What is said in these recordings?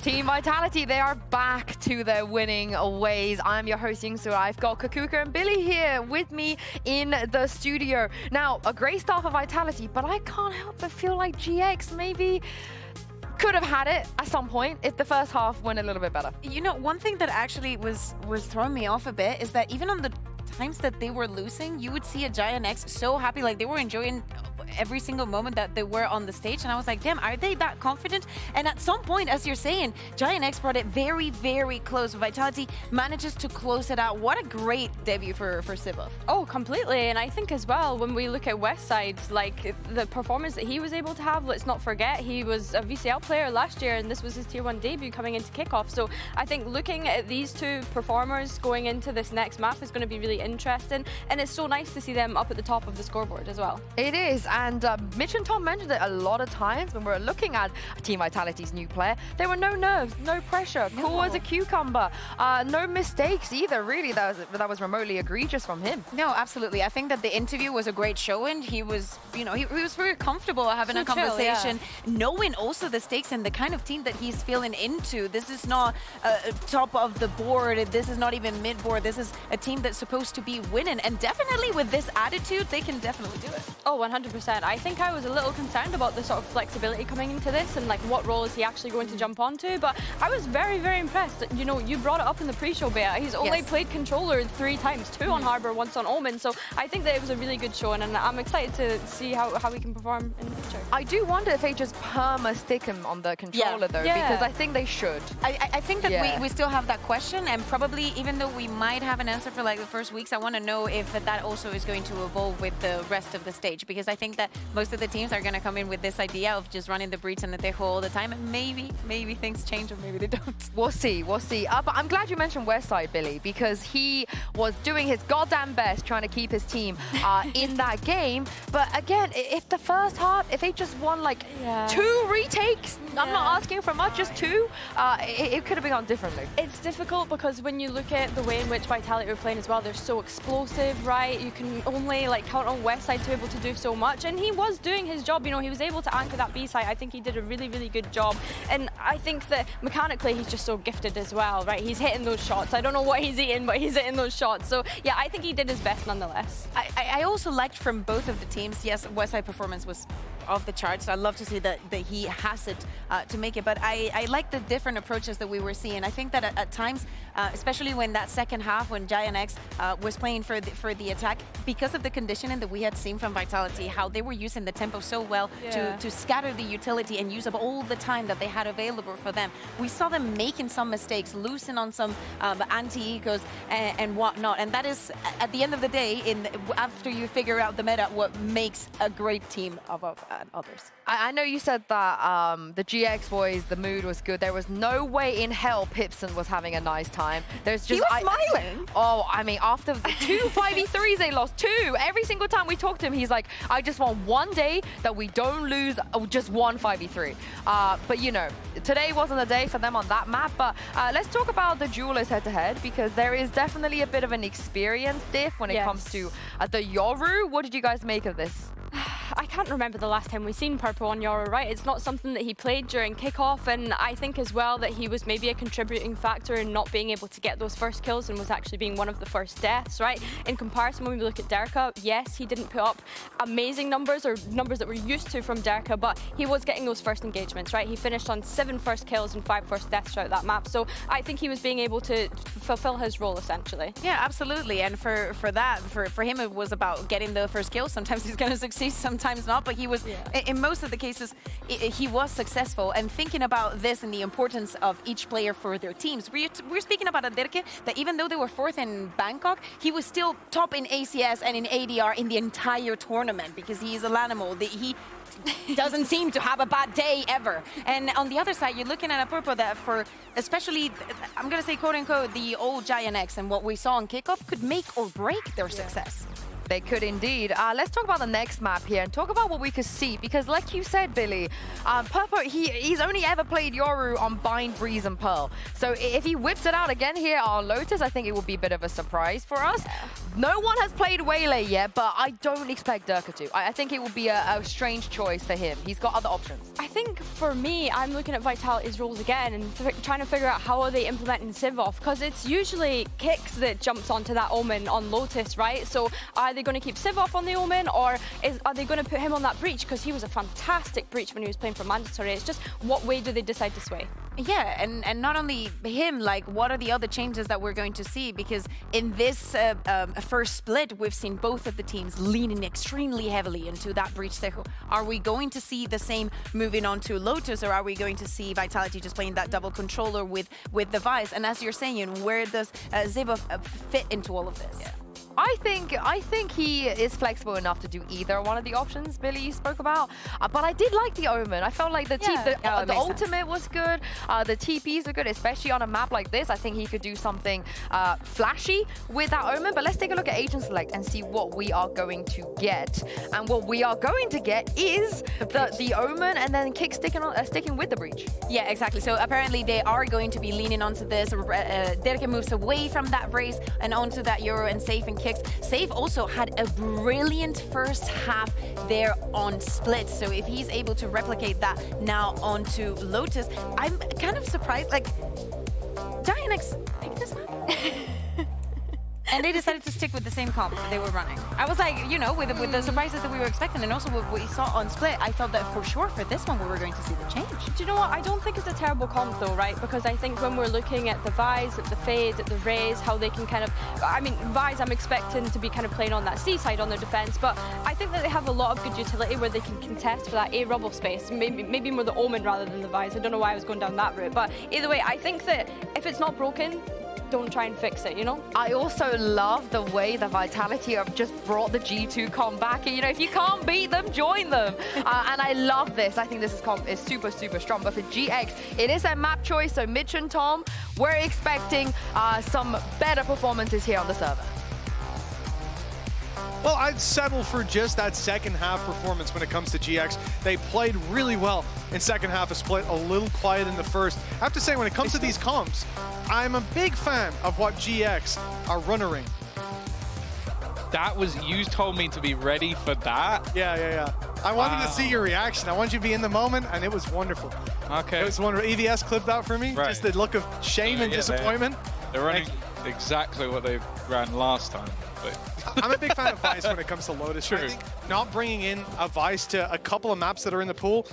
Team Vitality, they are back to their winning ways. I'm your host, Yingsu. I've got Kakuka and Billy here with me in the studio. Now, a great start for Vitality, but I can't help but feel like GX maybe could have had it at some point if the first half went a little bit better. You know, one thing that actually was throwing me off a bit is that even on the times that they were losing, you would see a Giant X so happy, like they were enjoying every single moment that they were on the stage, and I was like, damn, are they that confident? And at some point, as you're saying, Giant X brought it very, very close. Vitality manages to close it out. What a great debut for Sivov. Oh, completely. And I think as well, when we look at Westside, like the performance that he was able to have, let's not forget, he was a VCL player last year, and this was his Tier 1 debut coming into kickoff. So I think looking at these two performers going into this next map is going to be really interesting, and it's so nice to see them up at the top of the scoreboard as well. It is, and Mitch and Tom mentioned it a lot of times when we were looking at Team Vitality's new player. There were no nerves, no pressure, cool as a cucumber, no mistakes either, really, that was remotely egregious from him. No, absolutely. I think that the interview was a great showing. He was, you know, he was very comfortable having a conversation, knowing also the stakes and the kind of team that he's feeling into. This is not top of the board, this is not even mid-board, this is a team that's supposed to be winning, and definitely with this attitude, they can definitely do it. Oh, 100%. I think I was a little concerned about the sort of flexibility coming into this and like what role is he actually going to jump onto, but I was very, very impressed. You know, you brought it up in the pre-show beta. He's only played controller 3 times, 2 on Harbor, once on Omen, so I think that it was a really good showing, and I'm excited to see how he can perform in the future. I do wonder if they just perma-stick him on the controller though, because I think they should. I think that we still have that question, and probably even though we might have an answer for like the first weeks, I want to know if that also is going to evolve with the rest of the stage, because I think that most of the teams are going to come in with this idea of just running the breach and the Tejo all the time, and maybe things change or maybe they don't. We'll see, we'll see. But I'm glad you mentioned Westside, Billy, because he was doing his goddamn best trying to keep his team in that game. But again, if the first half, if they just won like 2 retakes, I'm not asking for much, just 2, it could have been gone differently. It's difficult because when you look at the way in which Vitality are playing as well, they're so explosive, right? You can only like count on Westside to be able to do so much, and he was doing his job. You know, he was able to anchor that B site. I think he did a really, really good job, and I think that mechanically he's just so gifted as well, right? He's hitting those shots. I don't know what he's eating, but he's hitting those shots. So yeah, I think he did his best nonetheless. I also liked from both of the teams. Yes, Westside performance was off the charts. I love to see that he has it to make it, but I like the different approaches that we were seeing. I think that at times, especially when that second half, when Giant X was playing for the attack, because of the conditioning that we had seen from Vitality, how they were using the tempo so well to scatter the utility and use up all the time that they had available for them. We saw them making some mistakes, losing on some anti-ecos and whatnot, and that is, at the end of the day, after you figure out the meta, what makes a great team of others. I know you said that the GX boys, the mood was good. There was no way in hell Pipson was having a nice time. There's just, he was smiling. Oh, I mean, after the 2 5v3s they lost, 2. Every single time we talked to him, he's like, I just want one day that we don't lose just 1 5v3. But you know, today wasn't the day for them on that map. But let's talk about the Jewelers head-to-head, because there is definitely a bit of an experience diff when it comes to the Yoru. What did you guys make of this? I can't remember the last time we've seen Purple on Yoru, right? It's not something that he played during kickoff, and I think as well that he was maybe a contributing factor in not being able to get those first kills and was actually being one of the first deaths, right? In comparison, when we look at Derka, yes, he didn't put up amazing numbers or numbers that we're used to from Derka, but he was getting those first engagements, right? He finished on 7 first kills and 5 first deaths throughout that map, so I think he was being able to fulfill his role essentially. Yeah, absolutely, and for him it was about getting the first kill. Sometimes he's going to succeed, sometimes not, but he was, in most of the cases, he was successful. And thinking about this and the importance of each player for their teams, we're speaking about a Derke that even though they were 4th in Bangkok, he was still top in ACS and in ADR in the entire tournament, because he is a animal. He doesn't seem to have a bad day ever. And on the other side, you're looking at a Purple that for, especially, I'm going to say quote-unquote, the old Giant X and what we saw on kickoff could make or break their success. They could indeed. Let's talk about the next map here and talk about what we could see, because like you said, Billy, Purpo, he's only ever played Yoru on Bind, Breeze, and Pearl. So if he whips it out again here on Lotus, I think it would be a bit of a surprise for us. No one has played Waylay yet, but I don't expect Durka to. I think it will be a strange choice for him. He's got other options. I think for me, I'm looking at Vitality's rules again and trying to figure out how are they implementing Civ off, because it's usually Kicks that jumps onto that Omen on Lotus, right? So are they going to keep Civ off on the Omen, or are they going to put him on that Breach? Because he was a fantastic Breach when he was playing for Mandatory. It's just what way do they decide to sway? Yeah, and not only him, like what are the other changes that we're going to see? Because in this first split, we've seen both of the teams leaning extremely heavily into that Breach. Are we going to see the same moving on to Lotus, or are we going to see Vitality just playing that double controller with the Vice? And as you're saying, where does Zeba fit into all of this? Yeah. I think he is flexible enough to do either one of the options Billy you spoke about. But I did like the Omen. I felt like the ultimate was good. The TPs are good, especially on a map like this. I think he could do something flashy with that Omen. But let's take a look at Agent Select and see what we are going to get. And what we are going to get is the Omen and then Kick sticking with the Breach. Yeah, exactly. So apparently they are going to be leaning onto this. Derke moves away from that race and onto that Euro, and Safe and Kicks. Safe also had a brilliant first half there on Split. So if he's able to replicate that now onto Lotus, I'm kind of surprised. Like, Dynix picked this map? And they decided to stick with the same comp that they were running. I was like, you know, with the surprises that we were expecting, and also what we saw on Split, I thought that for sure for this one we were going to see the change. Do you know what? I don't think it's a terrible comp though, right? Because I think when we're looking at the Vise, at the Fades, at the Rays, how they can kind of... I mean, Vise I'm expecting to be kind of playing on that C side on their defense, but I think that they have a lot of good utility where they can contest for that A rubble space. Maybe more the Omen rather than the Vise. I don't know why I was going down that route, but either way, I think that if it's not broken, don't try and fix it, you know? I also love the way the Vitality have just brought the G2 comp back. You know, if you can't beat them, join them. And I love this. I think this comp is super, super strong. But for GX, it is a map choice. So Mitch and Tom, we're expecting some better performances here on the server. Well, I'd settle for just that second half performance when it comes to GX. They played really well in second half of Split, a little quiet in the first. I have to say, when it comes to these comps, I'm a big fan of what GX are runnering. That was, you told me to be ready for that? Yeah. I wanted to see your reaction. I wanted you to be in the moment, and it was wonderful. Okay. It was wonderful. EVS clipped that for me. Right. Just the look of shame and disappointment. They're running exactly what they ran last time. But I'm a big fan of Vice when it comes to Lotus. True. I think not bringing in a Vice to a couple of maps that are in the pool,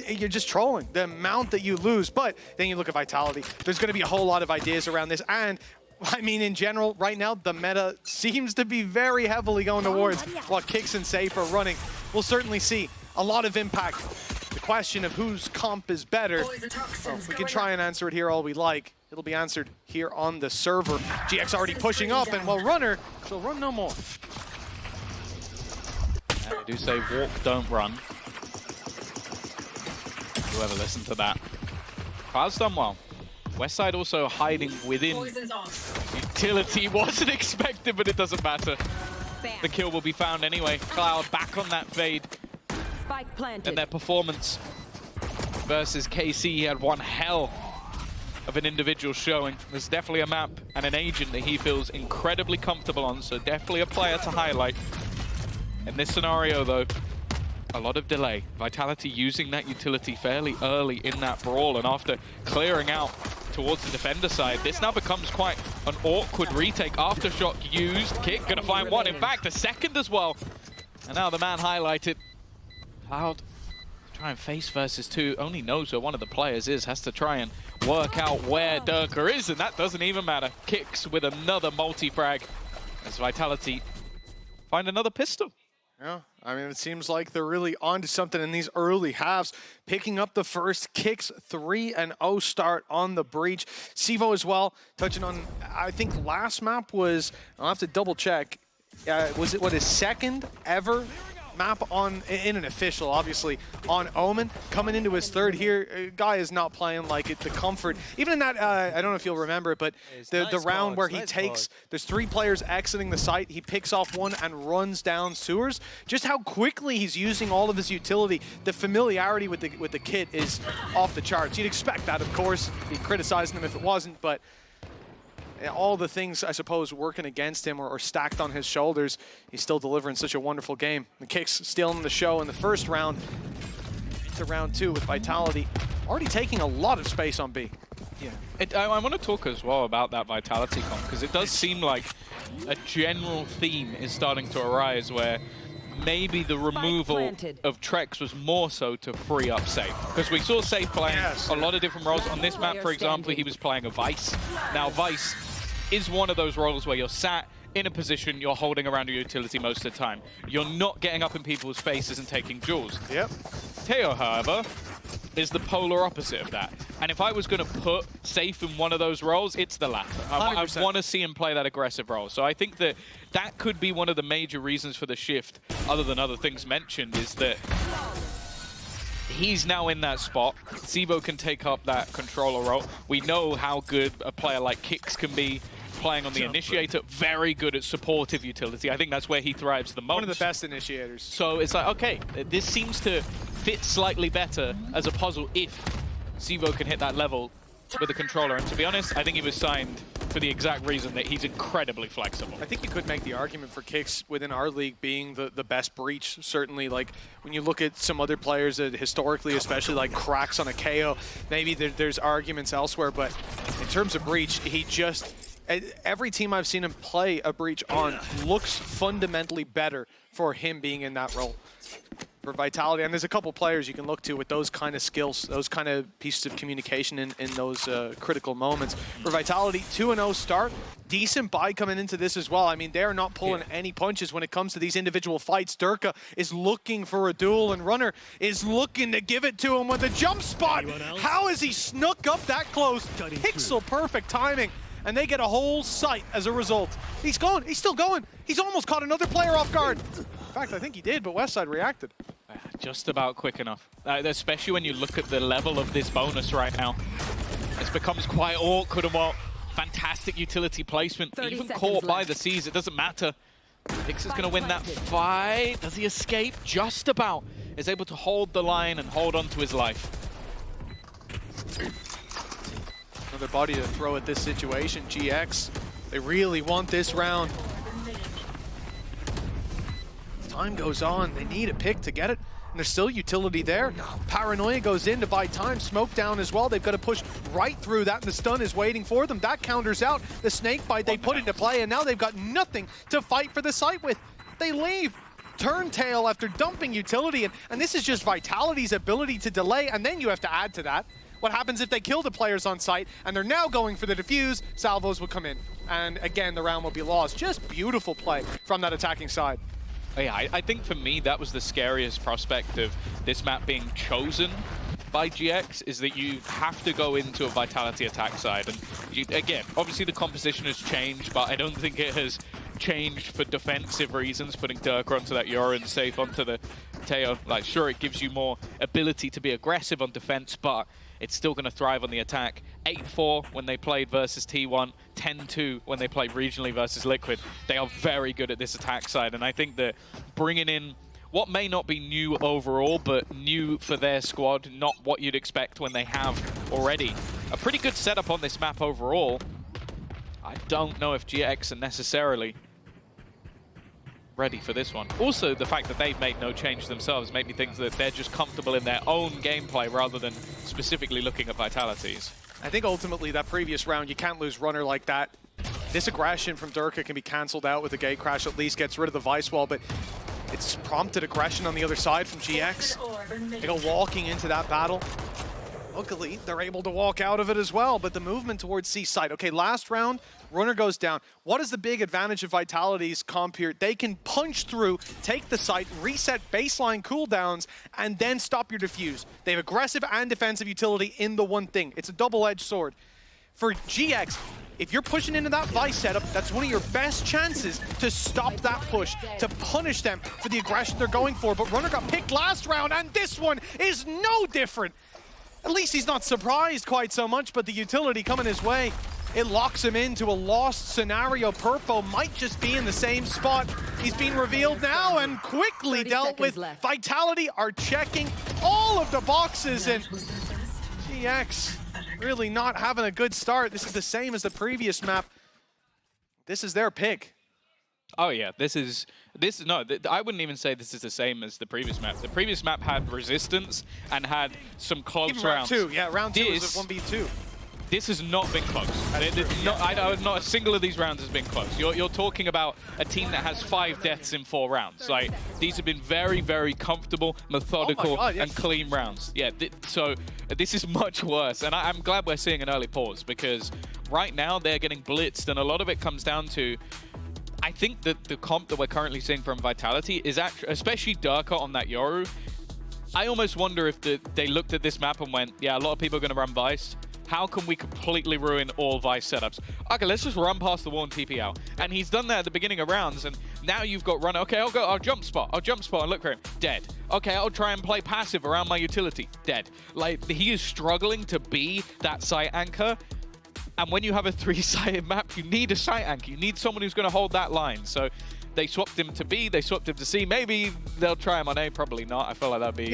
you're just trolling the amount that you lose. But then you look at Vitality. There's going to be a whole lot of ideas around this. And I mean, in general, right now, the meta seems to be very heavily going towards what Kicks and Safe are running. We'll certainly see a lot of impact. The question of whose comp is better, well, we can try and answer it here all we like. It'll be answered here on the server. GX already pushing up, and well, Runner, she'll run no more. they do say walk, don't run. Whoever listened to that. Cloud's done well. Westside also hiding within. Utility wasn't expected, but it doesn't matter. The kill will be found anyway. Cloud back on that fade. Spike planted. And their performance versus KC, he had one hell of an individual showing. There's definitely a map and an agent that he feels incredibly comfortable on, so definitely a player to highlight. In this scenario though, a lot of delay. Vitality using that utility fairly early in that brawl, and after clearing out towards the defender side, this now becomes quite an awkward retake. Aftershock used, Kick gonna find one, in fact a second as well. And now the man highlighted. Cloud try and face versus two, only knows where one of the players is, has to try and work out where Durka is, and that doesn't even matter. Kicks with another multi-frag as Vitality find another pistol. Yeah, I mean, it seems like they're really onto something in these early halves. Picking up the first Kicks 3-0 start on the Breach. Sivo as well, touching on, I think last map was, I'll have to double check, was it what, his second ever map on in an official, obviously, on Omen. Coming into his third here, guy is not playing like it. The comfort, even in that, I don't know if you'll remember it, but the round where he takes, there's 3 players exiting the site, he picks off one and runs down sewers. Just how quickly he's using all of his utility, the familiarity with the kit is off the charts. You'd expect that, of course. Be criticizing him if it wasn't, but all the things, I suppose, working against him or stacked on his shoulders, he's still delivering such a wonderful game. The Kicks stealing the show in the first round into round 2 with Vitality already taking a lot of space on B. Yeah, I want to talk as well about that Vitality comp, because it does seem like a general theme is starting to arise where maybe the removal of Trex was more so to free up Safe. Because we saw Safe playing a lot of different roles. On this map, for example, he was playing a Vice. Now, Vice is one of those roles where you're sat in a position, you're holding around your utility most of the time. You're not getting up in people's faces and taking jewels. Yep. Teo, however, is the polar opposite of that. And if I was going to put Safe in one of those roles, it's the latter. I want to see him play that aggressive role. So I think that that could be one of the major reasons for the shift, other than other things mentioned, is that he's now in that spot. Sivo can take up that controller role. We know how good a player like Kix can be playing on the initiator, very good at supportive utility. I think that's where he thrives the most. One of the best initiators. So it's like, okay, this seems to fit slightly better as a puzzle if Sivo can hit that level with the controller. And to be honest, I think he was signed for the exact reason that he's incredibly flexible. I think you could make the argument for Kix within our league being the best breach, certainly. Like, when you look at some other players that historically, especially like cracks on a KO, maybe there's arguments elsewhere, but in terms of breach, he just... Every team I've seen him play a breach on looks fundamentally better for him being in that role. For Vitality, and there's a couple players you can look to with those kind of skills, those kind of pieces of communication in those critical moments. For Vitality, 2-0 start, decent buy coming into this as well. I mean, they're not pulling any punches when it comes to these individual fights. Durka is looking for a duel, and Runner is looking to give it to him with a jump spot. How has he snuck up that close? Pixel perfect timing. And they get a whole site as a result. He's going. He's still going. He's almost caught another player off guard. In fact, I think he did, but Westside reacted. Just about quick enough. Especially when you look at the level of this bonus right now. It becomes quite awkward and what fantastic utility placement. Even caught by the Seas, it doesn't matter. Kix is going to win that fight. Does he escape? Just about. Is able to hold the line and hold on to his life. Another body to throw at this situation. GX, they really want this round. Time goes on. They need a pick to get it. And there's still utility there. Paranoia goes in to buy time. Smoke down as well. They've got to push right through that, and the stun is waiting for them. That counters out the snake bite they put into play, and now they've got nothing to fight for the site with. They leave. Turntail after dumping utility, and this is just Vitality's ability to delay, and then you have to add to that. What happens if they kill the players on site and they're now going for the defuse? Salvos will come in. And again, the round will be lost. Just beautiful play from that attacking side. Yeah, I think for me, that was the scariest prospect of this map being chosen by GX, is that you have to go into a Vitality attack side. And you, again, obviously the composition has changed, but I don't think it has changed for defensive reasons, putting Durka onto that Yoru and Safe onto the Teo. Like, sure, it gives you more ability to be aggressive on defense, but it's still going to thrive on the attack. 8-4 when they played versus T1, 10-2 when they played regionally versus Liquid. They are very good at this attack side, and I think that bringing in what may not be new overall, but new for their squad, not what you'd expect when they have already a pretty good setup on this map overall. I don't know if GX are necessarily ready for this one. Also, the fact that they've made no change themselves made me think that they're just comfortable in their own gameplay rather than specifically looking at Vitalities. I think ultimately that previous round, you can't lose Runner like that. This aggression from Durka can be cancelled out with a gate crash, at least gets rid of the Vice Wall, but it's prompted aggression on the other side from GX. They go walking into that battle. Luckily, they're able to walk out of it as well, but the movement towards C site. Okay, last round, Runner goes down. What is the big advantage of Vitality's comp here? They can punch through, take the site, reset baseline cooldowns, and then stop your defuse. They have aggressive and defensive utility in the one thing. It's a double-edged sword. For GX, if you're pushing into that Vice setup, that's one of your best chances to stop that push, to punish them for the aggression they're going for. But Runner got picked last round, and this one is no different. At least he's not surprised quite so much, but the utility coming his way, it locks him into a lost scenario. Purpo might just be in the same spot. He's being revealed now and quickly dealt with. left. Vitality are checking all of the boxes, and GX really not having a good start. This is the same as the previous map. This is their pick. Oh yeah, I wouldn't even say this is the same as the previous map. The previous map had resistance and had some close Even rounds. round two was a 1v2. This has not been close. Not a single of these rounds has been close. You're talking about a team that has 5 deaths in 4 rounds. Like, these have been very, very comfortable, methodical, and clean rounds. Yeah, so this is much worse. And I'm glad we're seeing an early pause, because right now they're getting blitzed, and a lot of it comes down to, I think that the comp that we're currently seeing from Vitality is actually, especially Durka on that Yoru, I almost wonder if they looked at this map and went, yeah, a lot of people are going to run Vice. How can we completely ruin all Vice setups? Okay, let's just run past the wall and TP out. And he's done that at the beginning of rounds, and now you've got Runner. Okay, I'll jump spot and look for him. Dead. Okay, I'll try and play passive around my utility. Dead. Like, he is struggling to be that site anchor. And when you have a 3-sided map, you need a site anchor. You need someone who's going to hold that line. So they swapped him to B, they swapped him to C. Maybe they'll try him on A, probably not. I feel like that'd be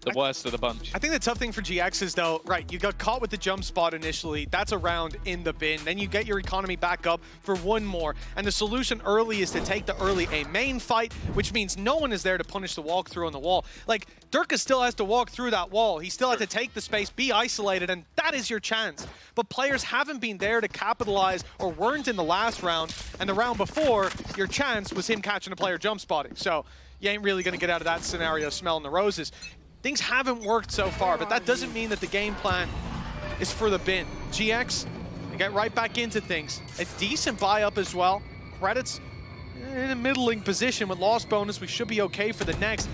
the worst of the bunch. I think the tough thing for GX is, though, right, you got caught with the jump spot initially. That's a round in the bin. Then you get your economy back up for one more. And the solution early is to take the early A main fight, which means no one is there to punish the walkthrough on the wall. Like, Durka still has to walk through that wall. He still has to take the space, be isolated, and that is your chance. But players haven't been there to capitalize, or weren't in the last round. And the round before, your chance was him catching a player jump spotting. So you ain't really going to get out of that scenario smelling the roses. Things haven't worked so far, but that doesn't mean that the game plan is for the bin. GX, they get right back into things. A decent buy up as well. Credits in a middling position with loss bonus. We should be okay for the next.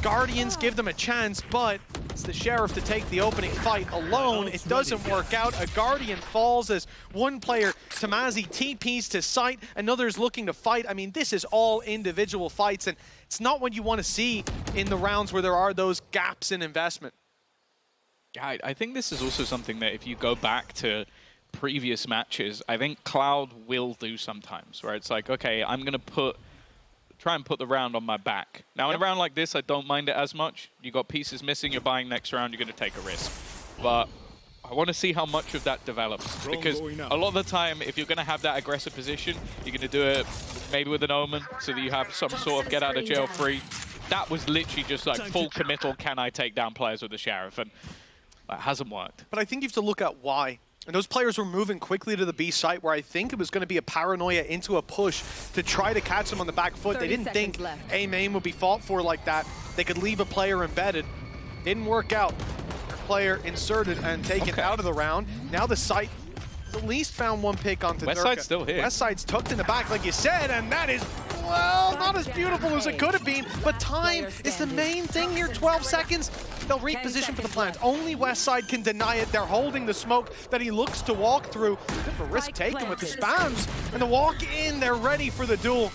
Guardians give them a chance, but it's the Sheriff to take the opening fight alone. It doesn't work out. A Guardian falls as one player, Tamazi, TPs to site. Another's looking to fight. I mean, this is all individual fights, and it's not what you want to see in the rounds where there are those gaps in investment. Yeah, I think this is also something that if you go back to previous matches, I think Cloud will do sometimes, where it's like, okay, I'm going to try and put the round on my back. Now, in a round like this, I don't mind it as much. You got pieces missing, you're buying next round, you're going to take a risk. But I want to see how much of that develops, because a lot of the time, if you're going to have that aggressive position, you're going to do it maybe with an Omen, so that you have some sort of get out of jail free. That was literally just like full committal, can I take down players with the Sheriff, and that hasn't worked. But I think you have to look at why. And those players were moving quickly to the B site, where I think it was going to be a paranoia into a push to try to catch them on the back foot. They didn't think A main would be fought for like that. They could leave a player embedded. Didn't work out. Their player inserted and taken out of the round. Now the site has at least found one pick onto West Durka. Side's still here. West Side's tucked in the back, like you said, and that is, well, not as beautiful as it could have been, but time is the main thing here. 12 seconds. They'll reposition for the plant. Only West Side can deny it. They're holding the smoke that he looks to walk through. Bit of a risk taken with the spams. And the walk in, they're ready for the duel.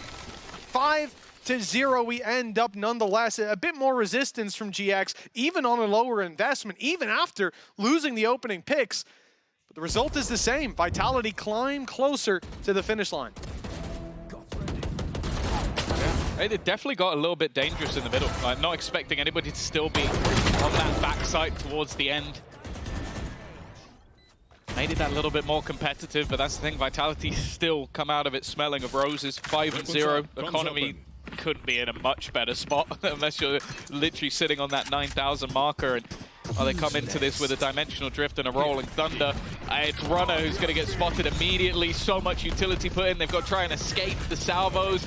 5-0 we end up nonetheless. A bit more resistance from GX, even on a lower investment, even after losing the opening picks. But the result is the same. Vitality climb closer to the finish line. It definitely got a little bit dangerous in the middle. Not expecting anybody to still be on that backside towards the end. Made it that little bit more competitive, but that's the thing. Vitality still come out of it smelling of roses. 5-0. Economy couldn't be in a much better spot unless you're literally sitting on that 9,000 marker. And they come into this with a dimensional drift and a rolling thunder. It's Runner who's going to get spotted immediately. So much utility put in. They've got to try and escape the salvos.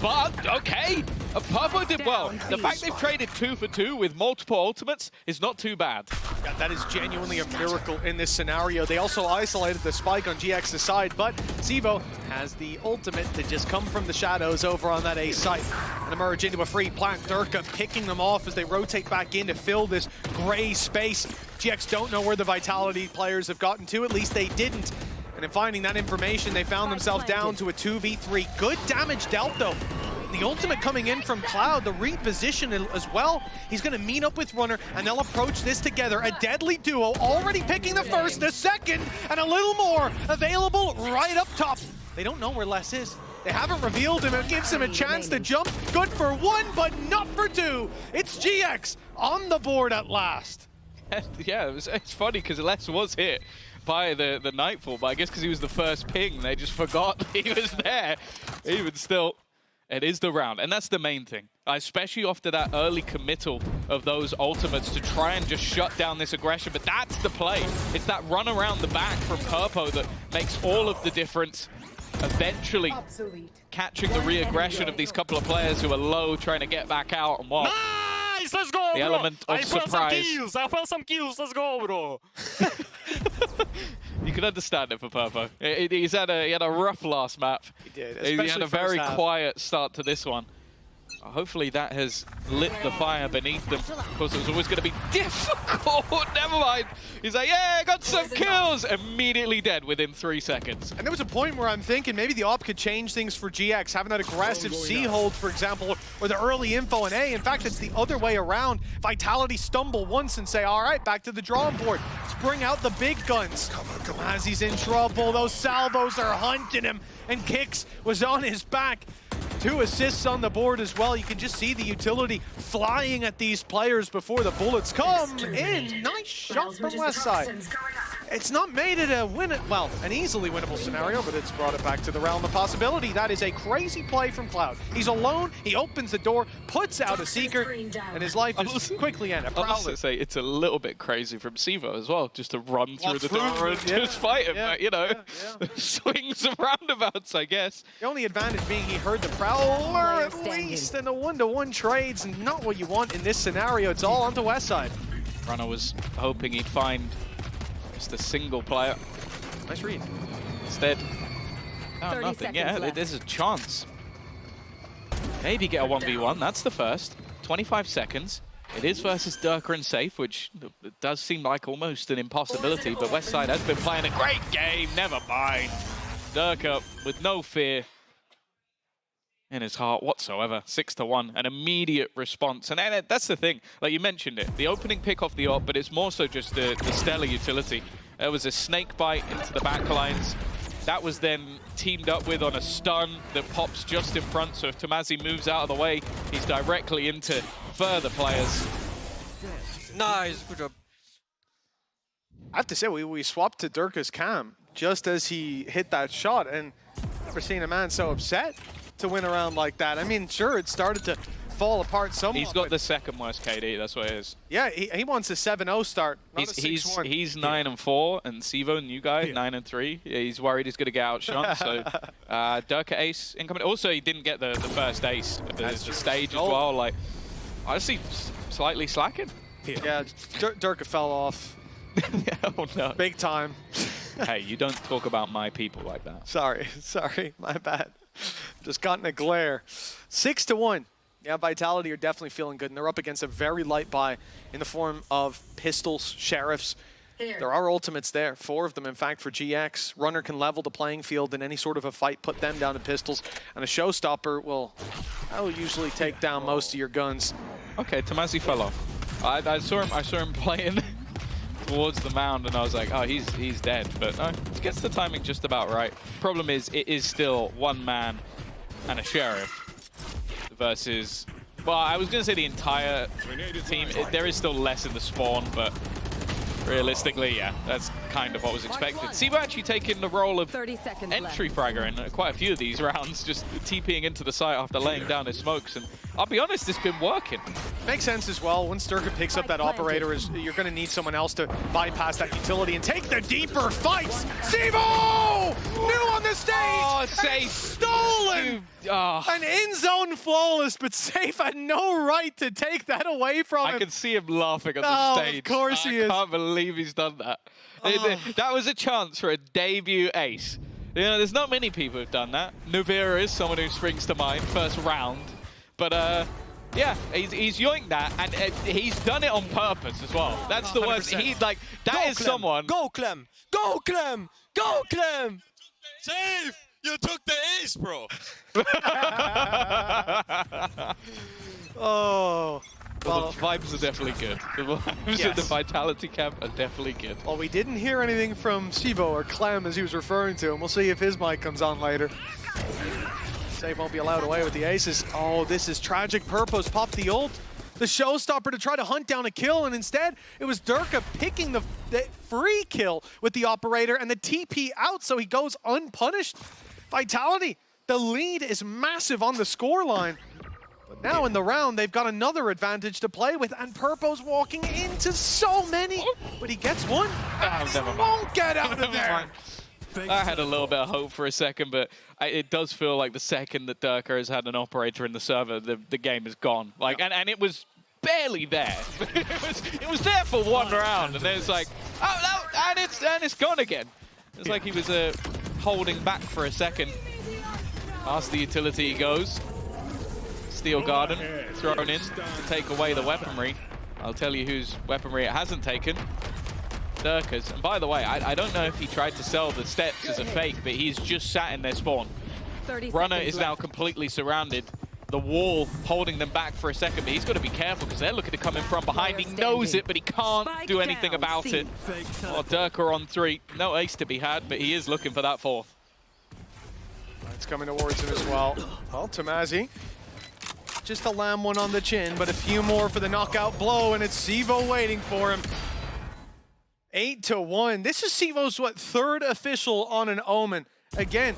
But, okay, Purpo did well. The fact they've traded 2 for 2 with multiple ultimates is not too bad. Yeah, that is genuinely a miracle in this scenario. They also isolated the spike on GX's side, but Zevo has the ultimate to just come from the shadows over on that A site and emerge into a free plant. Durka picking them off as they rotate back in to fill this gray space. GX don't know where the Vitality players have gotten to, at least they didn't. And in finding that information, they found themselves down to a 2v3. Good damage dealt, though. The ultimate coming in from Cloud, the reposition as well. He's going to meet up with Runner, and they'll approach this together. A deadly duo, already picking the first, the second, and a little more available right up top. They don't know where Les is. They haven't revealed him. It gives him a chance to jump. Good for one, but not for two. It's GX on the board at last. Yeah, it's funny because Les was hit by the Nightfall, but I guess because he was the first ping, they just forgot he was there. Even still, it is the round, and that's the main thing. Especially after that early committal of those ultimates to try and just shut down this aggression, but that's the play. It's that run around the back from Purpo that makes all of the difference. Eventually catching the re-aggression of these couple of players who are low, trying to get back out, and what? Nice, let's go, the bro. element of surprise. I found some kills, let's go, bro. You can understand it for Purpo. He had a rough last map. He did. He had a very half. quiet start to this one. Hopefully that has lit the fire beneath them. Of course, it was always going to be difficult. Never mind. He's like, yeah, I got some kills. Immediately dead within 3 seconds. And there was a point where I'm thinking maybe the op could change things for GX, having that aggressive C hold, for example, or the early info in A. In fact, it's the other way around. Vitality stumble once and say, all right, back to the drawing board. Let's bring out the big guns. Come on, as he's in trouble. Those salvos are hunting him, and Kix was on his back. 2 assists on the board as well. You can just see the utility flying at these players before the bullets come in. Nice shot from West Side. It's not made it a an easily winnable scenario, but it's brought it back to the realm of possibility. That is a crazy play from Cloud. He's alone, he opens the door, puts out a Seeker, and his life is quickly ended. I'll also say it's a little bit crazy from Sivo as well, just to run through the door and just fight him. But, you know, swings and roundabouts, I guess. The only advantage being he heard the Prowler at least, and the one-to-one trades, not what you want in this scenario. It's all onto West Side. Runner was hoping he'd find just a single player. Nice read. Instead, no, nothing. Yeah, there's a chance. Maybe get a 1v1. That's the first. 25 seconds. It is versus Durka and Safe, which does seem like almost an impossibility, but Westside has been playing a great game. Never mind. Durka with no fear in his heart whatsoever. 6-1, an immediate response. And that's the thing, like you mentioned it, the opening pick off the op, but it's more so just the stellar utility. There was a snake bite into the back lines. That was then teamed up with on a stun that pops just in front, so if Tomazi moves out of the way, he's directly into further players. Nice, good job. I have to say, we swapped to Durka's cam just as he hit that shot, and I've never seen a man so upset to win a round like that. I mean, sure, it started to fall apart somewhat. He's got the second worst KD, that's what it is. Yeah, he wants a 7-0 start, not a 6-1. He's 9-4, and Sivo, new guy, 9-3. Yeah, he's worried he's going to get outshot, so Durka ace incoming. Also, he didn't get the first ace of the stage as well. Like, honestly, slightly slacking. Yeah, Durka fell off. Oh, no. Big time. Hey, you don't talk about my people like that. Sorry, my bad. Just got in a glare. 6-1. Yeah, Vitality are definitely feeling good, and they're up against a very light buy in the form of pistols, sheriffs. There are ultimates there, 4 of them, in fact, for GX. Runner can level the playing field in any sort of a fight, put them down to pistols, and a showstopper will usually take down most of your guns. Okay, Tomazi fell off. I saw him playing towards the mound, and I was like, oh, he's dead. But no, he gets the timing just about right. Problem is, it is still one man and a sheriff versus, well, I was going to say the entire team. There is still less in the spawn, but realistically, yeah, that's kind of what was expected. Sivo actually taking the role of entry fragger in quite a few of these rounds, just TPing into the site after laying down his smokes, and I'll be honest, it's been working. Makes sense as well. Once Durka picks up that operator, you're going to need someone else to bypass that utility and take the deeper fights. Sivo! New on the stage! Oh, Safe! Stolen! An in-zone flawless, but Safe had no right to take that away from him. I can see him laughing on the stage. Of course he is. I can't believe he's done that. That was a chance for a debut ace. You know, there's not many people who've done that. Nuvira is someone who springs to mind, first round. But yeah, he's yoinked that, and he's done it on purpose as well. That's the worst. He, like, that is someone. Go Clem! Go Clem! Go, Clem! Safe! You took the ace, bro! Oh. Well, the vibes are definitely good. The vibes at the Vitality camp are definitely good. Well, we didn't hear anything from Sivo or Clem as he was referring to him. We'll see if his mic comes on later. Save won't be allowed away with the aces. Oh, this is tragic. Purpose popped the ult. The showstopper to try to hunt down a kill, and instead it was Durka picking the free kill with the operator and the TP out, so he goes unpunished. Vitality, the lead is massive on the scoreline. But now in the round, they've got another advantage to play with, and Purpo's walking into so many, but he gets one. Oh, never mind. Won't get out of there. I had a little bit of hope for a second, but it does feel like the second that Durka has had an operator in the server, the game is gone. Like, and it was barely there. it was there for one round, and then it's like, oh no, and it's gone again. It's like he was holding back for a second. Past the utility he goes. Steel Garden thrown in to take away the weaponry. I'll tell you whose weaponry it hasn't taken. Durka's. And by the way, I don't know if he tried to sell the steps as a fake, but he's just sat in their spawn. Runner is now completely surrounded. The wall holding them back for a second, but he's got to be careful because they're looking to come in from behind. He knows it, but he can't do anything about it. Oh, Durka on 3. No ace to be had, but he is looking for that 4th. It's coming towards him as well. Well, Tamazi just to land one on the chin, but a few more for the knockout blow, and it's Sivo waiting for him. 8-1. This is Sivo's, what, 3rd official on an Omen. Again,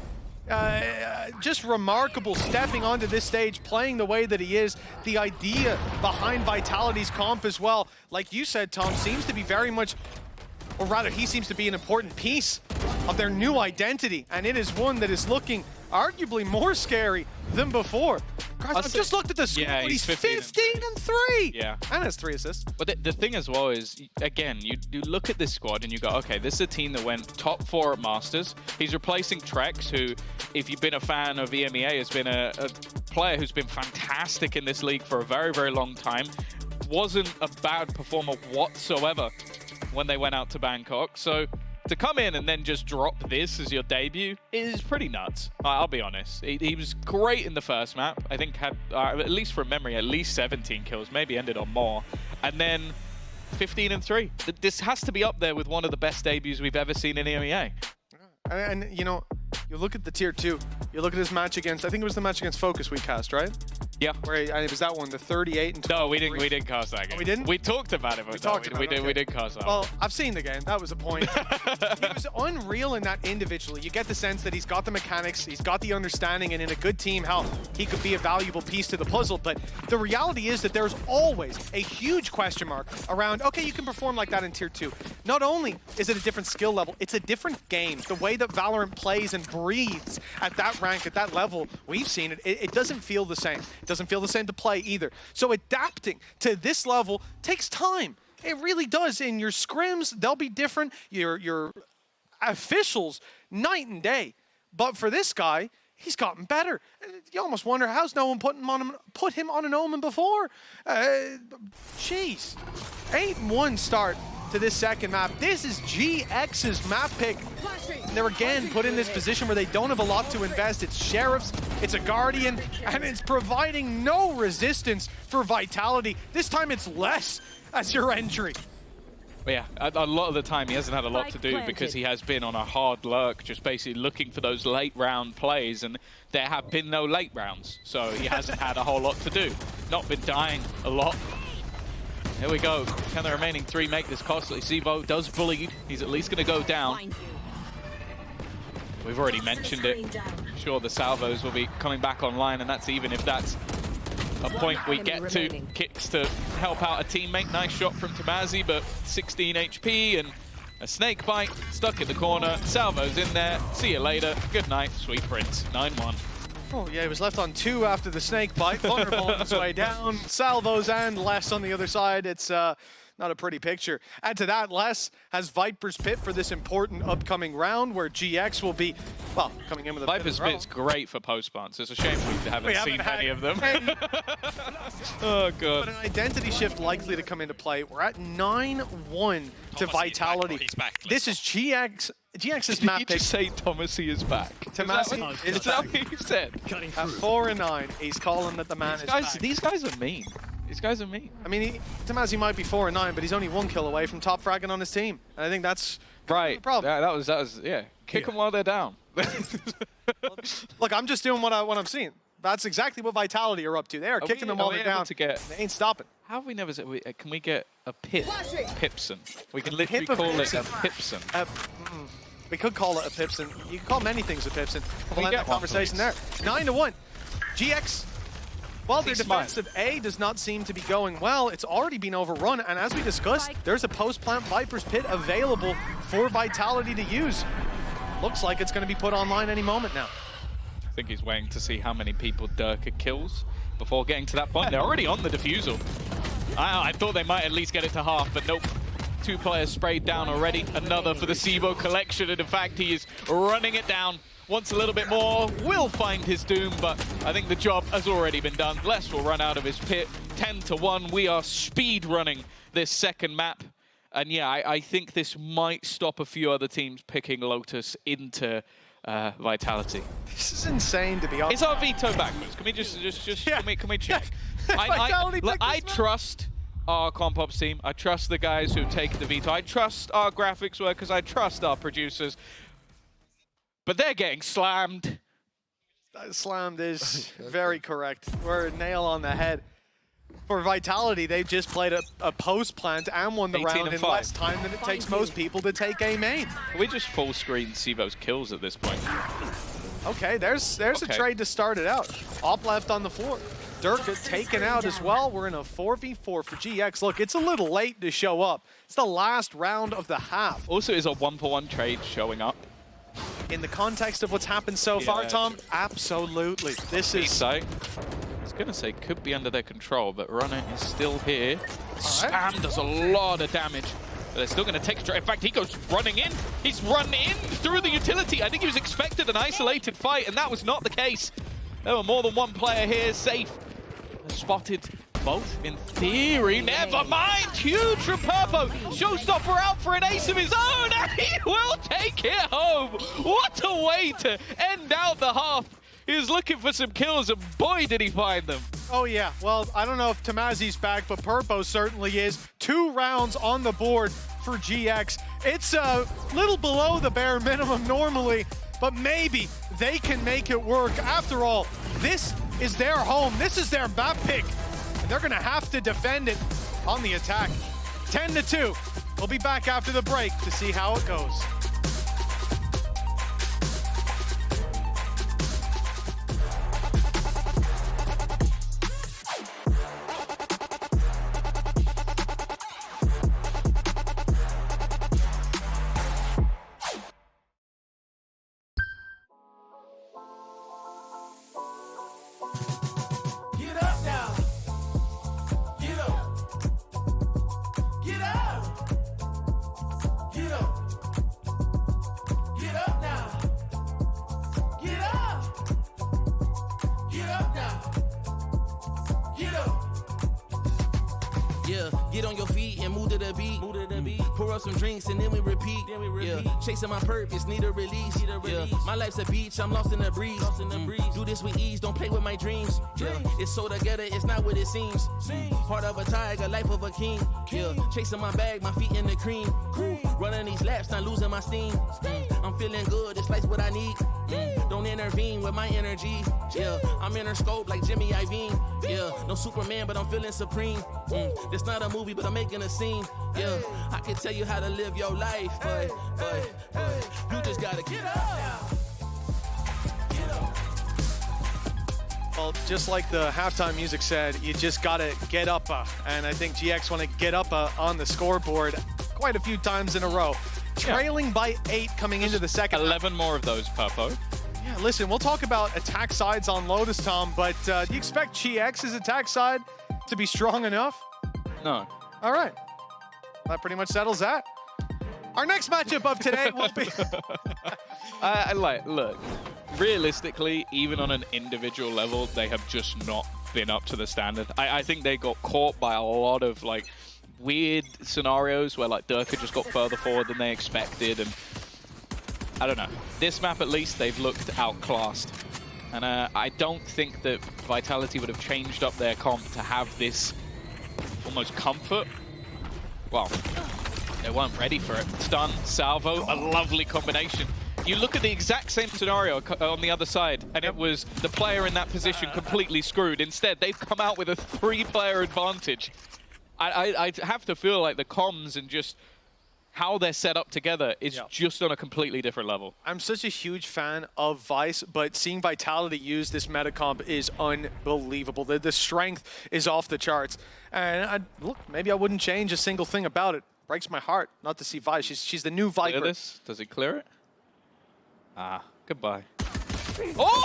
just remarkable stepping onto this stage, playing the way that he is. The idea behind Vitality's comp as well, like you said, Tom, seems to be very much, or rather, he seems to be an important piece of their new identity, and it is one that is looking arguably more scary than before. I've just looked at the score, yeah, he's 15-3! Yeah. And has 3 assists. But the thing as well is, again, you look at this squad and you go, okay, this is a team that went top 4 at Masters. He's replacing Trex, who, if you've been a fan of EMEA, has been a player who's been fantastic in this league for a very, very long time. Wasn't a bad performer whatsoever when they went out to Bangkok. So to come in and then just drop this as your debut is pretty nuts. I'll be honest. He was great in the first map. I think had, at least from memory, at least 17 kills, maybe ended on more. And then 15-3. This has to be up there with one of the best debuts we've ever seen in EMEA. And you know, you look at the tier 2, you look at his match against, I think it was the match against Focus we cast, right? Yeah. Where it was that one, the 38 and 23. No, we didn't cast that game. Oh, we didn't? We talked about it, but we didn't cast that. Well, I've seen the game. That was a point. He was unreal in that individually. You get the sense that he's got the mechanics, he's got the understanding, and in a good team, how he could be a valuable piece to the puzzle. But the reality is that there's always a huge question mark around, okay, you can perform like that in tier 2. Not only is it a different skill level, it's a different game. The way that Valorant plays and breathes at that rank, at that level, we've seen it. It doesn't feel the same. It doesn't feel the same to play either. So adapting to this level takes time. It really does. In your scrims, they'll be different. Your officials, night and day. But for this guy, he's gotten better. You almost wonder, how's no one put him on an Omen before? Jeez. 8-1 start to this second map. This is GX's map pick. They're again put in this position where they don't have a lot to invest. It's Sheriffs, it's a Guardian, and it's providing no resistance for Vitality. This time it's less as your entry. But yeah, a lot of the time he hasn't had a lot to do because he has been on a hard lurk, just basically looking for those late round plays, and there have been no late rounds, so he hasn't had a whole lot to do. Not been dying a lot. Here we go. Can the remaining 3 make this costly? Sivo does bleed. He's at least going to go down. We've already mentioned it. I'm sure the salvos will be coming back online, and that's even if that's a point we get to. Kicks to help out a teammate. Nice shot from Tamazi, but 16 HP and a snake bite stuck in the corner. Salvo's in there. See you later. Good night, sweet prince. 9-1. Oh yeah, he was left on 2 after the snake bite. Vulnerable on his way down. Salvos and less on the other side. It's not a pretty picture. Add to that, Les has Viper's Pit for this important upcoming round where GX will be, well, coming in with a Viper's Pit's great for post plants. It's a shame we haven't seen many of them. Oh, God. But an identity shift likely to come into play. We're at 9-1 to Vitality. He's back. This is GX's Did map you pick. just say Tomasi is back? Tomasi Is that what you said? At 4-9, he's calling that the man is back. These guys are mean. These guys are mean. I mean, Tomasi might be 4-9, but he's only 1 kill away from top fragging on his team. And I think that's Right. the problem. That was yeah. Kick them while they're down. Look, I'm just doing what I'm seeing. That's exactly what Vitality are up to. They are kicking them while they're down. They ain't stopping. How have we never said? Can we get a Pipson? We can literally Pip of call it a Pipson. Pipson. We could call it a Pipson. You can call many things a Pipson. We'll end get the one, conversation there. please? 9-1. GX, while their He's smart. defensive A does not seem to be going well, it's already been overrun. And as we discussed, there's a post-plant Viper's Pit available for Vitality to use. Looks like it's going to be put online any moment now. I think he's waiting to see how many people Durka kills before getting to that point. They're already on the defusal. I thought they might at least get it to half, but nope. 2 players sprayed down already. Another for the Sivo collection, and in fact, he is running it down. Wants a little bit more, will find his doom, but I think the job has already been done. Les will run out of his pit. 10-1. We are speed running this second map. And yeah, I think this might stop a few other teams picking Lotus into Vitality. This is insane, to be honest. Is our veto backwards? Can we just Yeah. can we check? Vitality Look, picked I this map. trust our Compops team. I trust the guys who take the veto. I trust our graphics workers. I trust our producers. But they're getting slammed. Slammed is very correct. We're nail on the head. For Vitality, they've just played a post plant and won the 18 round and in 5. less time than it takes most people to take a main. Can we just full screen Sivo's kills at this point? Okay, there's a trade to start it out. Op left on the floor. Durka taken out as well. We're in a 4v4 for GX. Look, it's a little late to show up. It's the last round of the half. Also, is a 1-for-1 trade showing up? In the context of what's happened so far, Tom, absolutely. This is... So, I was going to say could be under their control, but Runner is still here. Spam does a lot of damage. But they're still going to take control. In fact, he goes running in. He's run in through the utility. I think he was expected an isolated fight, and that was not the case. There were more than one player here safe. Spotted both, in theory. Never mind. Huge from Purpo. Showstopper out for an ace of his own, and he will take it home. What a way to end out the half. He was looking for some kills, and boy, did he find them. Oh, yeah. Well, I don't know if Tomasi's back, but Purpo certainly is. 2 rounds on the board for GX. It's a little below the bare minimum normally, but maybe they can make it work. After all, this is their home. This is their map pick. And they're going to have to defend it on the attack. 10-2. We'll be back after the break to see how it goes. Get on your feet and move to the beat. Pour up some drinks and then we repeat. Yeah, chasing my purpose, need a release. Yeah, my life's a beach, I'm lost in the breeze. Do this with ease, don't play with my dreams. Yeah, it's so together, it's not what it seems. Heart of a tiger, life of a king. Yeah, chasing my bag, my feet in the cream. Running these laps, not losing my steam. I'm feeling good, it's like what I need. Don't intervene with my energy. Yeah, I'm in her scope like Jimmy Iovine. Yeah, no Superman, but I'm feeling supreme. This not a movie, but I'm making a scene. Yeah, I can tell you how to live your life, but you just gotta get up. Well, just like the halftime music said, you just gotta get up. And I think GX want to get up on the scoreboard quite a few times in a row. Trailing by 8 coming into the second. 11 more of those, Purpo. Yeah, listen, we'll talk about attack sides on Lotus, Tom, but do you expect GX's attack side to be strong enough? No. All right. that pretty much settles that. Our next matchup of today will be... Look, realistically, even on an individual level, they have just not been up to the standard. I think they got caught by a lot of like weird scenarios where like Durka just got further forward than they expected, and I don't know. This map, at least, they've looked outclassed. And I don't think that Vitality would have changed up their comp to have this almost comfort. Well, they weren't ready for it. Stun, salvo, a lovely combination. You look at the exact same scenario on the other side, and it was the player in that position completely screwed. Instead, they've come out with a 3-player advantage. I have to feel like the comms and just how they're set up together is just on a completely different level. I'm such a huge fan of Vice, but seeing Vitality use this meta comp is unbelievable. The strength is off the charts. And look, maybe I wouldn't change a single thing about it. Breaks my heart not to see Vice. She's the new Viper. Clear this? Does he clear it? Ah, goodbye. Oh!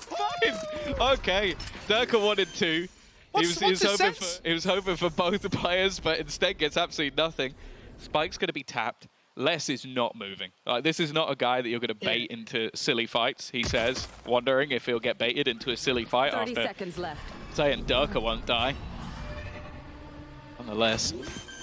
Fine! Okay, Durka wanted 2. He was hoping for both the players, but instead gets absolutely nothing. Spike's going to be tapped. Les is not moving. Like, this is not a guy that you're going to bait into silly fights, he says, wondering if he'll get baited into a silly fight 30 after seconds left. saying Durka won't die. Nonetheless,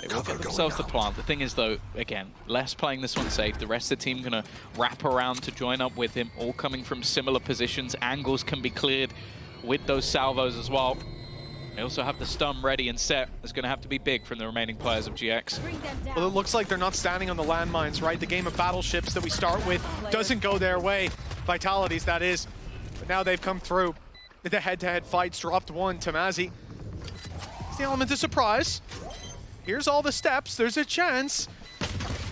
they will get themselves the plant. The thing is, though, again, Les playing this one safe. The rest of the team going to wrap around to join up with him, all coming from similar positions. Angles can be cleared with those salvos as well. They also have the stun ready and set. It's going to have to be big from the remaining players of GX. Well, it looks like they're not standing on the landmines, right? The game of battleships that we start with doesn't go their way. Vitality's, that is. But now they've come through. The head-to-head fights dropped 1. Tamazi. It's the element of surprise. Here's all the steps. There's a chance.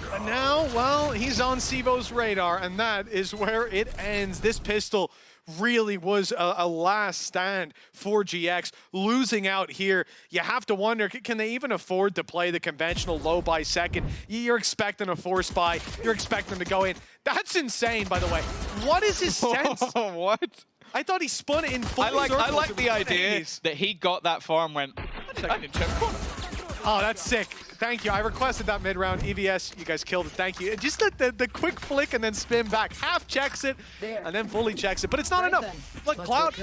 But now, well, he's on Sivo's radar, and that is where it ends. This pistol really was a last stand for GX. Losing out here, you have to wonder, can they even afford to play the conventional low by second? You're expecting a force buy. You're expecting to go in. That's insane, by the way. What is his sense? What? I thought he spun it in full circles. I like the idea that he got that far and went, I didn't check. Oh, that's sick. Thank you. I requested that mid-round. EVS, you guys killed it. Thank you. Just the quick flick and then spin back. Half checks it and then fully checks it. But it's not enough. Look, Cloud,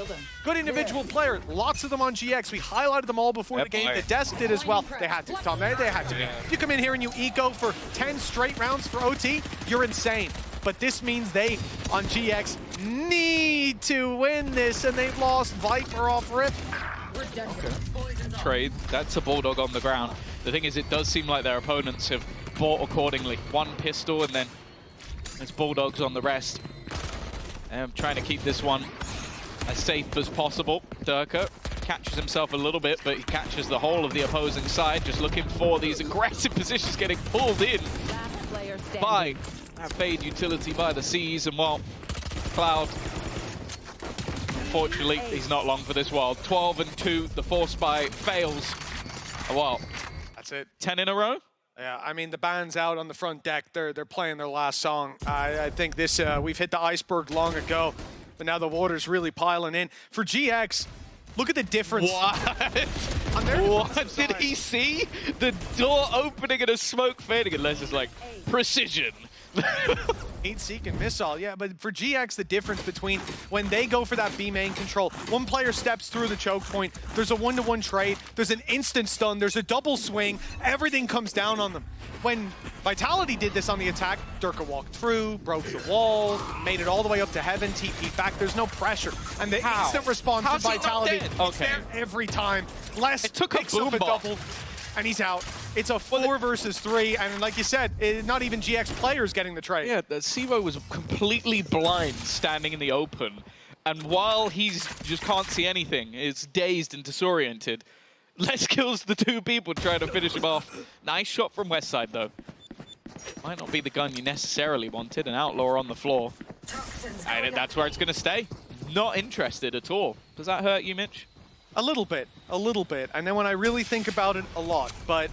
good individual player. Lots of them on GX. We highlighted them all before the game. The Desk did as well. They had to, Tom. They had to. You come in here and you eco for 10 straight rounds for OT, you're insane. But this means they, on GX, need to win this, and they've lost Viper off rip. Okay. Trade. That's a Bulldog on the ground. The thing is, it does seem like their opponents have bought accordingly. 1 pistol, and then there's Bulldogs on the rest. I'm trying to keep this one as safe as possible. Durka catches himself a little bit, but he catches the whole of the opposing side, just looking for these aggressive positions, getting pulled in by that Fade utility by the Seas, and well, Cloud, unfortunately, he's not long for this world. 12 and 2, the force buy fails. Well, that's it. 10 in a row? Yeah, I mean, the band's out on the front deck. They're playing their last song. I think this, we've hit the iceberg long ago, but now the water's really piling in. For GX, look at the difference. What? What did he see? The door opening and a smoke fading, and Les is like, precision. Heat seek and missile, yeah, but for GX, the difference between when they go for that B main control, one player steps through the choke point, there's a 1-to-1 trade, there's an instant stun, there's a double swing, everything comes down on them. When Vitality did this on the attack, Durka walked through, broke the wall, made it all the way up to heaven, TP back, there's no pressure. And the instant response from Vitality, it's there every time. Les picks up a double, and he's out. It's a 4 versus 3, and like you said, not even GX players getting the trade. Yeah, Sivo was completely blind standing in the open, and while he's just can't see anything, is dazed and disoriented, Les kills the 2 people trying to finish him off. Nice shot from Westside, though. Might not be the gun you necessarily wanted, an Outlaw on the floor. And that's where it's going to stay. Not interested at all. Does that hurt you, Mitch? A little bit. And then when I really think about it, a lot. But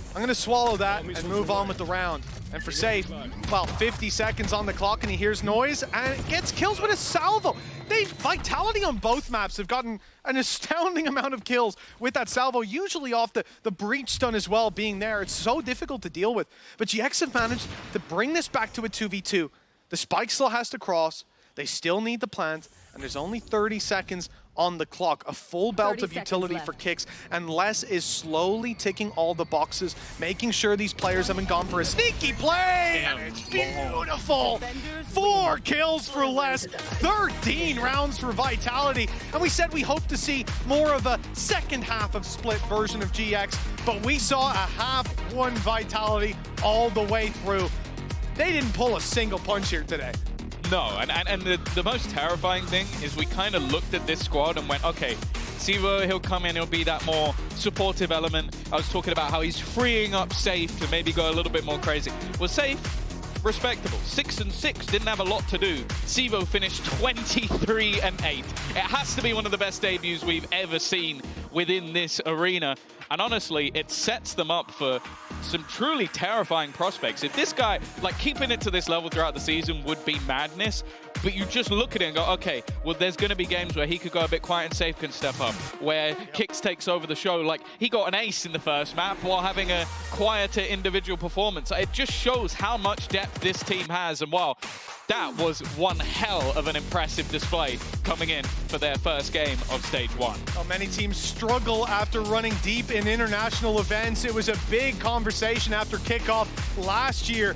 I'm going to swallow that and move on with the round. And for safe, well, 50 seconds on the clock, and he hears noise, and gets kills with a salvo. Vitality on both maps have gotten an astounding amount of kills with that salvo, usually off the breach stun as well being there. It's so difficult to deal with. But GX have managed to bring this back to a 2v2. The spike still has to cross. They still need the plant, and there's only 30 seconds on the clock. A full belt of utility for Kicks, and Les is slowly ticking all the boxes, making sure these players haven't gone for a sneaky play. And it's beautiful. 4 kills for Les, 13 rounds for Vitality. And we said we hope to see more of a second half of split version of GX, but we saw a half-won Vitality all the way through. They didn't pull a single punch here today. No, and the most terrifying thing is we kind of looked at this squad and went, okay, Sivo, he'll come in, he'll be that more supportive element. I was talking about how he's freeing up Safe to maybe go a little bit more crazy. Well, Safe, respectable. 6-6, didn't have a lot to do. Sivo finished 23-8. It has to be one of the best debuts we've ever seen within this arena. And honestly, it sets them up for some truly terrifying prospects. If this guy, like, keeping it to this level throughout the season would be madness, but you just look at it and go, okay, well, there's going to be games where he could go a bit quiet and Safe can step up, where Kicks takes over the show. Like, he got an ace in the first map while having a quieter individual performance. It just shows how much depth this team has, and wow, that was one hell of an impressive display coming in for their first game of Stage 1. Well, many teams struggle after running deep in international events. It was a big conversation after kickoff last year,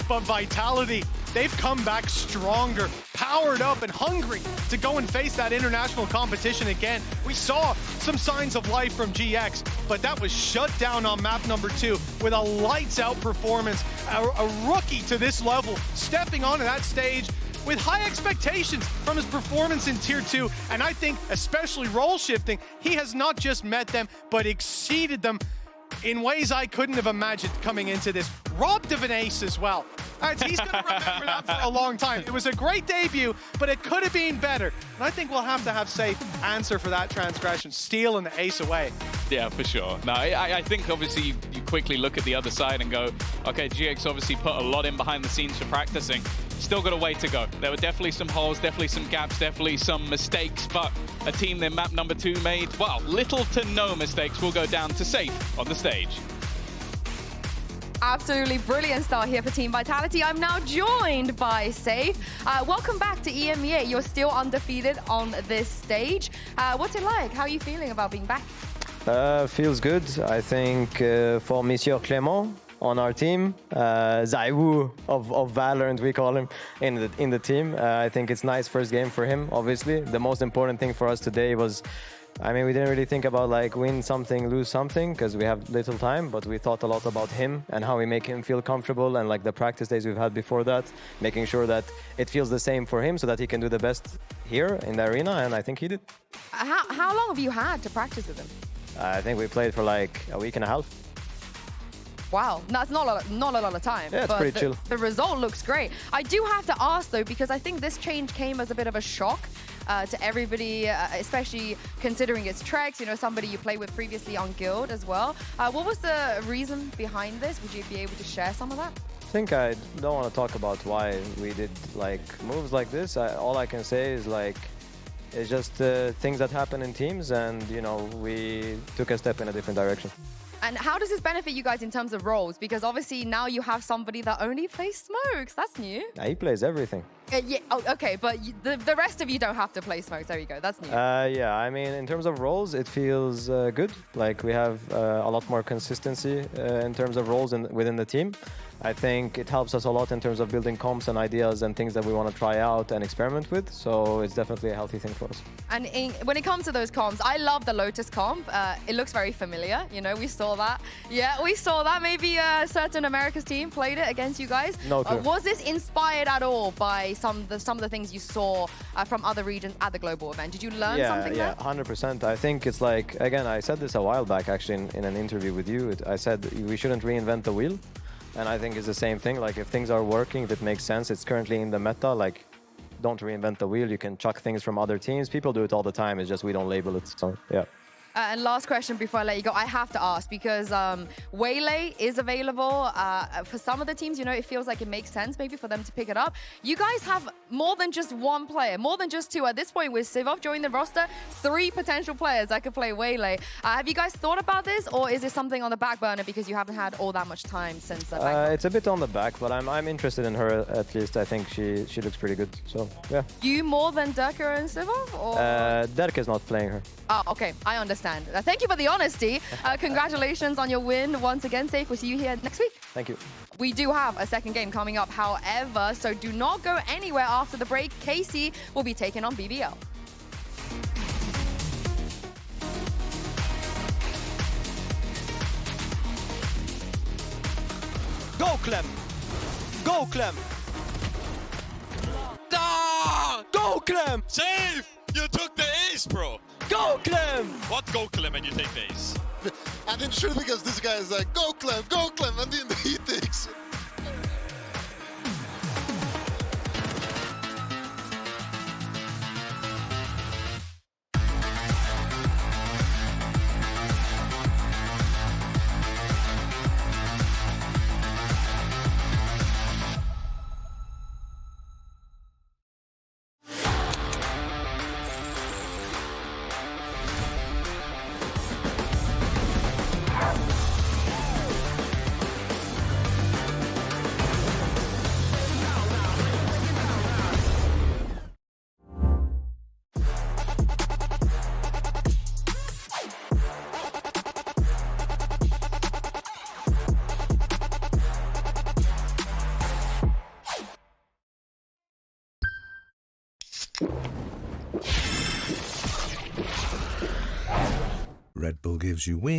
but Vitality, they've come back stronger, powered up and hungry to go and face that international competition again. We saw some signs of life from GX, but that was shut down on map number 2 with a lights-out performance. A rookie to this level, stepping onto that stage with high expectations from his performance in Tier 2, and I think especially role shifting, he has not just met them, but exceeded them in ways I couldn't have imagined coming into this. Robbed of an ace as well. He's going to remember that for a long time. It was a great debut, but it could have been better. And I think we'll have to have Safe answer for that transgression, stealing the ace away. Yeah, for sure. No, I think obviously you quickly look at the other side and go, okay, GX obviously put a lot in behind the scenes for practicing. Still got a way to go. There were definitely some holes, definitely some gaps, definitely some mistakes, but a team in map number 2 made, well, little to no mistakes will go down to Safe on the stage. Absolutely brilliant start here for Team Vitality. I'm now joined by Safe. Welcome back to EMEA. You're still undefeated on this stage. What's it like? How are you feeling about being back? Feels good. I think for Monsieur Clément on our team, Zaiwu of Valorant, we call him in the team. I think it's nice first game for him, obviously. The most important thing for us today was, I mean, we didn't really think about like win something, lose something, because we have little time, but we thought a lot about him and how we make him feel comfortable, and like the practice days we've had before that, making sure that it feels the same for him so that he can do the best here in the arena, and I think he did. How long have you had to practice with him? I think we played for like a week and a half. Wow, that's not a lot of time. Yeah, it's pretty chill. The result looks great. I do have to ask though, because I think this change came as a bit of a shock to everybody, especially considering it's Trex, you know, somebody you played with previously on Guild as well. What was the reason behind this? Would you be able to share some of that? I think I don't want to talk about why we did like moves like this. All I can say is like, it's just things that happen in teams, and you know, we took a step in a different direction. And how does this benefit you guys in terms of roles? Because obviously now you have somebody that only plays smokes. That's new. Yeah, he plays everything. Yeah, oh, okay, but the rest of you don't have to play smokes. There you go, that's new. Yeah, I mean, in terms of roles, it feels good. Like we have a lot more consistency in terms of roles within the team. I think it helps us a lot in terms of building comps and ideas and things that we want to try out and experiment with. So it's definitely a healthy thing for us. And when it comes to those comps, I love the Lotus comp. It looks very familiar. You know, we saw that. Yeah, we saw that. Maybe a certain America's team played it against you guys. No clue. Was this inspired at all by some of the things you saw from other regions at the global event? Did you learn something there? Yeah, 100%. I think it's like, again, I said this a while back actually in an interview with you. I said we shouldn't reinvent the wheel. And I think it's the same thing. Like if things are working, if it makes sense, it's currently in the meta, like don't reinvent the wheel. You can chuck things from other teams. People do it all the time. It's just we don't label it. So, yeah. And last question before I let you go, I have to ask because Waylay is available for some of the teams. You know, it feels like it makes sense maybe for them to pick it up. You guys have more than just one player, more than just two. At this point, with Sivov joining the roster, 3 potential players that could play Waylay. Have you guys thought about this, or is it something on the back burner because you haven't had all that much time since? It's a bit on the back, but I'm interested in her at least. I think she looks pretty good. So yeah. You more than Derka and Sivov, or? Derek is not playing her. Oh, okay. I understand. Thank you for the honesty. Congratulations on your win once again, Safe. We'll see you here next week. Thank you. We do have a second game coming up, however, so do not go anywhere after the break. KC will be taking on BBL. Go, Clem! Go, Clem! Ah! Go, Clem! Safe! You took the ace, bro! Go, Clem! What go, Clem, and you take the ace? And then sure, because this guy is like, go, Clem, and then he takes it. Red Bull gives you wings.